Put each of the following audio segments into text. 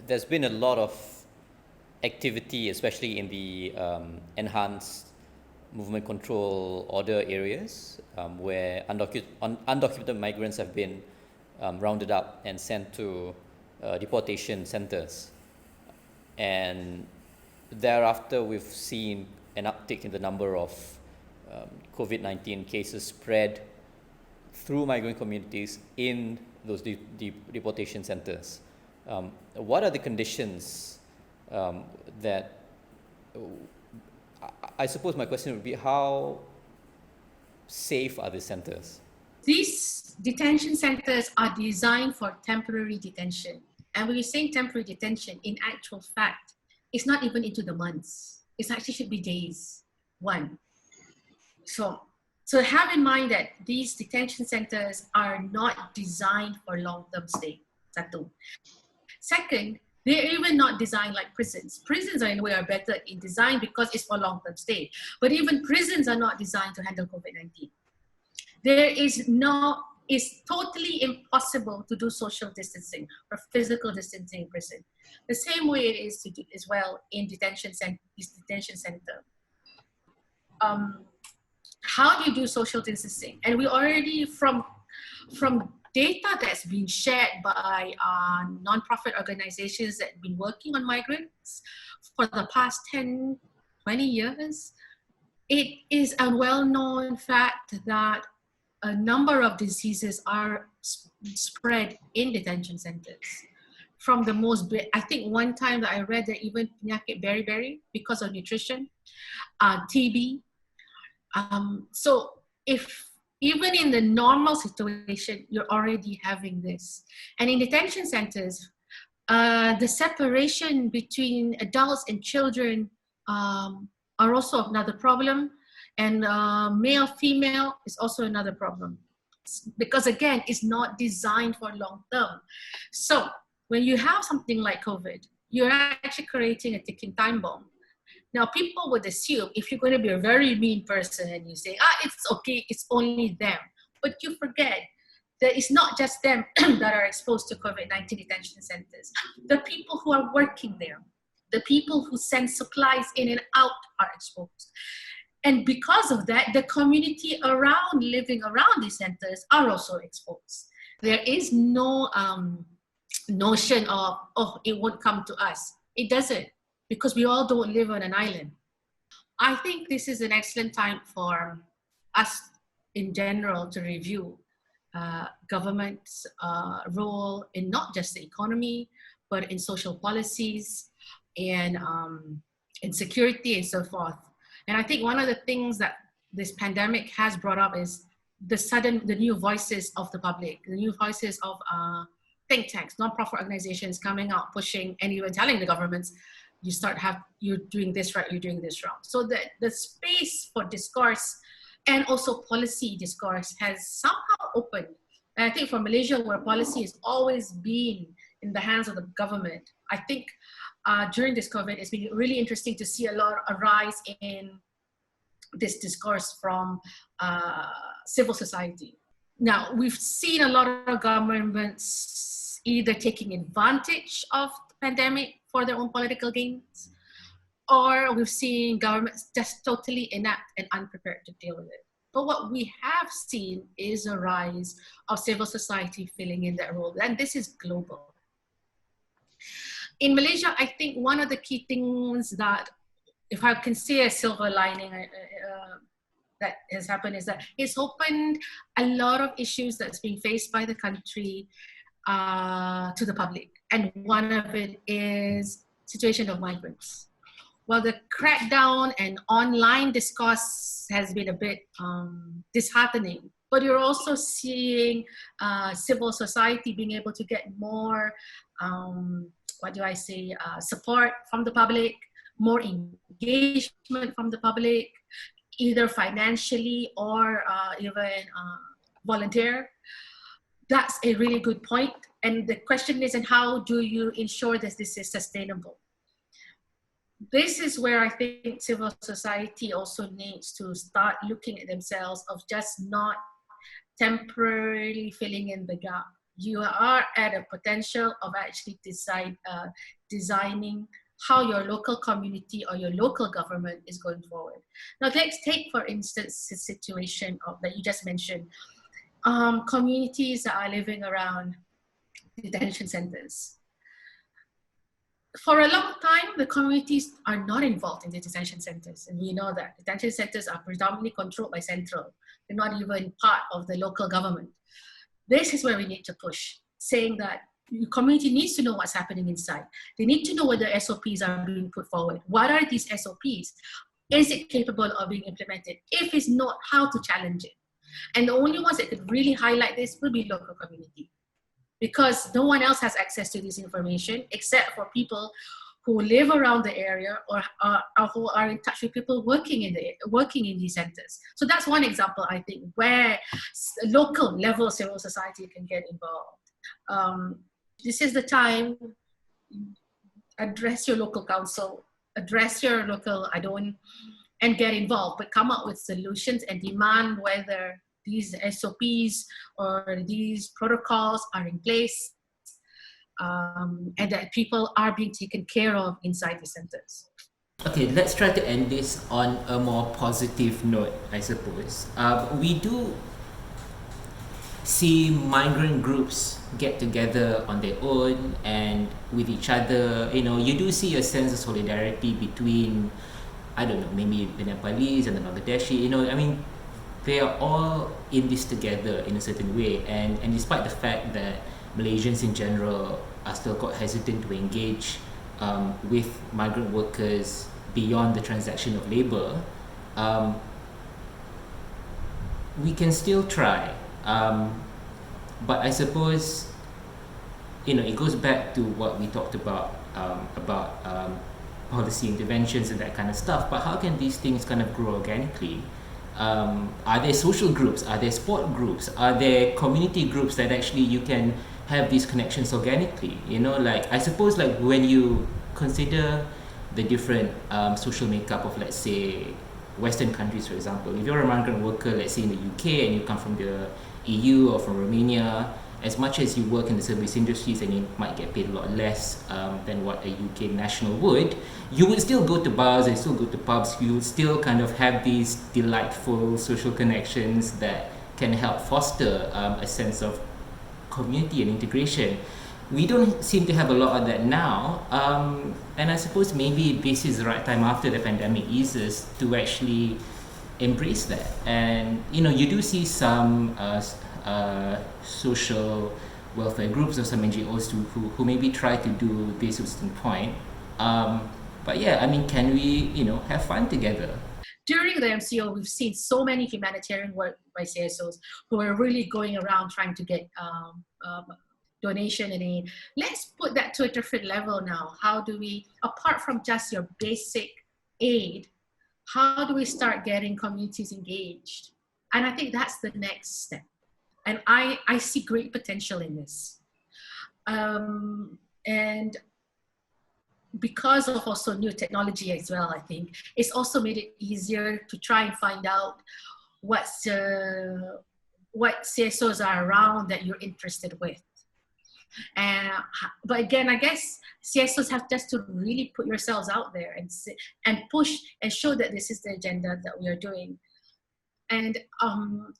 there's been a lot of activity, especially in the enhanced movement control order areas, where undocumented migrants have been rounded up and sent to deportation centers. And thereafter, we've seen an uptick in the number of COVID-19 cases spread through migrant communities in those deportation centers. What are the conditions that, I suppose my question would be, how safe are these centers? These detention centers are designed for temporary detention. And when you're saying temporary detention, in actual fact, it's not even into the months. It actually should be days, one. So have in mind that these detention centers are not designed for long-term stay. Satu. Second, they're even not designed like prisons. Prisons are in a way are better in design because it's for long-term stay. But even prisons are not designed to handle COVID-19. It's totally impossible to do social distancing or physical distancing in prison. The same way it is to do as well in detention center. How do you do social distancing? And we already, from data that's been shared by nonprofit organizations that have been working on migrants for the past 10, 20 years, it is a well-known fact that a number of diseases are spread in detention centers. From the most, I think one time that I read that even penyakit beriberi because of nutrition, TB. So if even in the normal situation, you're already having this. And in detention centers, the separation between adults and children are also another problem. And male, female is also another problem. Because again, it's not designed for long term. So when you have something like COVID, you're actually creating a ticking time bomb. Now, people would assume if you're going to be a very mean person and you say, it's okay, it's only them. But you forget that it's not just them that are exposed to COVID-19 detention centers. The people who are working there, the people who send supplies in and out are exposed. And because of that, the community living around these centers are also exposed. There is no notion of, it won't come to us. It doesn't, because we all don't live on an island. I think this is an excellent time for us in general to review government's role in not just the economy, but in social policies and in security and so forth. And I think one of the things that this pandemic has brought up is the new voices of the public, the new voices of think tanks, non-profit organizations coming out, pushing, and even telling the governments, you're doing this right, you're doing this wrong. So the space for discourse and also policy discourse has somehow opened. And I think for Malaysia, where policy has always been in the hands of the government, I think during this COVID, it's been really interesting to see a rise in this discourse from civil society. Now, we've seen a lot of governments either taking advantage of the pandemic for their own political gains, or we've seen governments just totally inept and unprepared to deal with it. But what we have seen is a rise of civil society filling in that role, and this is global. In Malaysia, I think one of the key things that, if I can say a silver lining that has happened, is that it's opened a lot of issues that's being faced by the country to the public. And one of it is situation of migrants. Well, the crackdown and online discourse has been a bit disheartening, but you're also seeing civil society being able to get more, support from the public, more engagement from the public, either financially or even volunteer. That's a really good point. And the question is, and how do you ensure that this is sustainable? This is where I think civil society also needs to start looking at themselves of just not temporarily filling in the gap, you are at a potential of actually designing how your local community or your local government is going forward. Now, let's take, for instance, the situation that you just mentioned, communities that are living around detention centers. For a long time, the communities are not involved in the detention centers, and we know that detention centers are predominantly controlled by central. They're not even part of the local government. This is where we need to push, saying that the community needs to know what's happening inside. They need to know whether SOPs are being put forward. What are these SOPs? Is it capable of being implemented? If it's not, how to challenge it? And the only ones that could really highlight this will be local community, because no one else has access to this information except for people who live around the area or who are in touch with people working in these centers. So that's one example, I think, where local level civil society can get involved. This is the time. Address your local council, address your local and get involved, but come up with solutions and demand whether these SOPs or these protocols are in place, and that people are being taken care of inside the centers. Okay, let's try to end this on a more positive note, I suppose. We do see migrant groups get together on their own and with each other. You do see a sense of solidarity between, I don't know, maybe the Nepalese and the Bangladeshi. They are all in this together in a certain way, and despite the fact that Malaysians in general are still quite hesitant to engage with migrant workers beyond the transaction of labor, we can still try. But I suppose, it goes back to what we talked about policy interventions and that kind of stuff. But how can these things kind of grow organically? Are there social groups? Are there sport groups? Are there community groups that actually you can have these connections organically? I suppose when you consider the different social makeup of, let's say, Western countries, for example, if you're a migrant worker, let's say in the UK, and you come from the EU or from Romania, as much as you work in the service industries and you might get paid a lot less than what a UK national would, you would still go to bars and still go to pubs. You would still kind of have these delightful social connections that can help foster a sense of community and integration. We don't seem to have a lot of that now, and I suppose maybe this is the right time after the pandemic eases to actually embrace that. And you do see some social welfare groups or some NGOs who maybe try to do this at a certain point. But yeah, can we have fun together? During the MCO, we've seen so many humanitarian work by CSOs who are really going around trying to get donation and aid. Let's put that to a different level now. How do we, apart from just your basic aid, how do we start getting communities engaged? And I think that's the next step. And I see great potential in this. And because of also new technology as well, I think it's also made it easier to try and find out what CSOs are around that you're interested with. But again, I guess CSOs have just to really put yourselves out there and push and show that this is the agenda that we are doing. And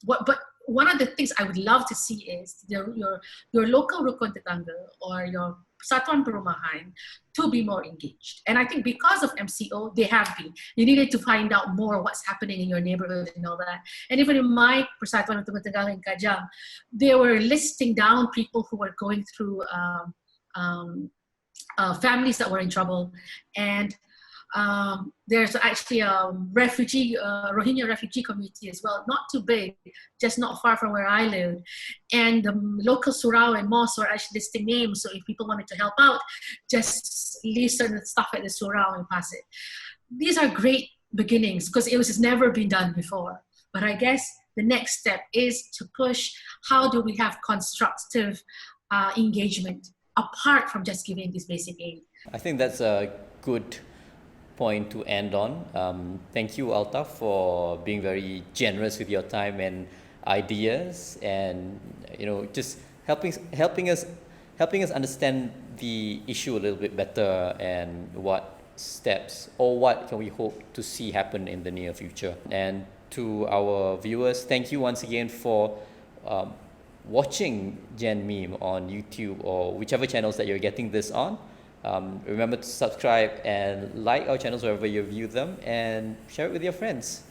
but one of the things I would love to see is your local rukun tetangga or your Persatuan Perumahan to be more engaged. And I think because of MCO, they have been. You needed to find out more what's happening in your neighborhood and all that. And even in my Persatuan Tetangga in Kajang, they were listing down people who were going through families that were in trouble. And there's actually a Rohingya refugee community as well, not too big, just not far from where I live. And the local surau and mosque were actually listing names, so if people wanted to help out, just leave certain stuff at the surau and pass it. These are great beginnings because it was never been done before. But I guess the next step is to push, how do we have constructive engagement apart from just giving this basic aid? I think that's a good point to end on. Thank you, Altaf, for being very generous with your time and ideas, and just helping us understand the issue a little bit better, and what steps or what can we hope to see happen in the near future. And to our viewers, thank you once again for watching Gen Meme on YouTube or whichever channels that you're getting this on. Remember to subscribe and like our channels wherever you view them, and share it with your friends.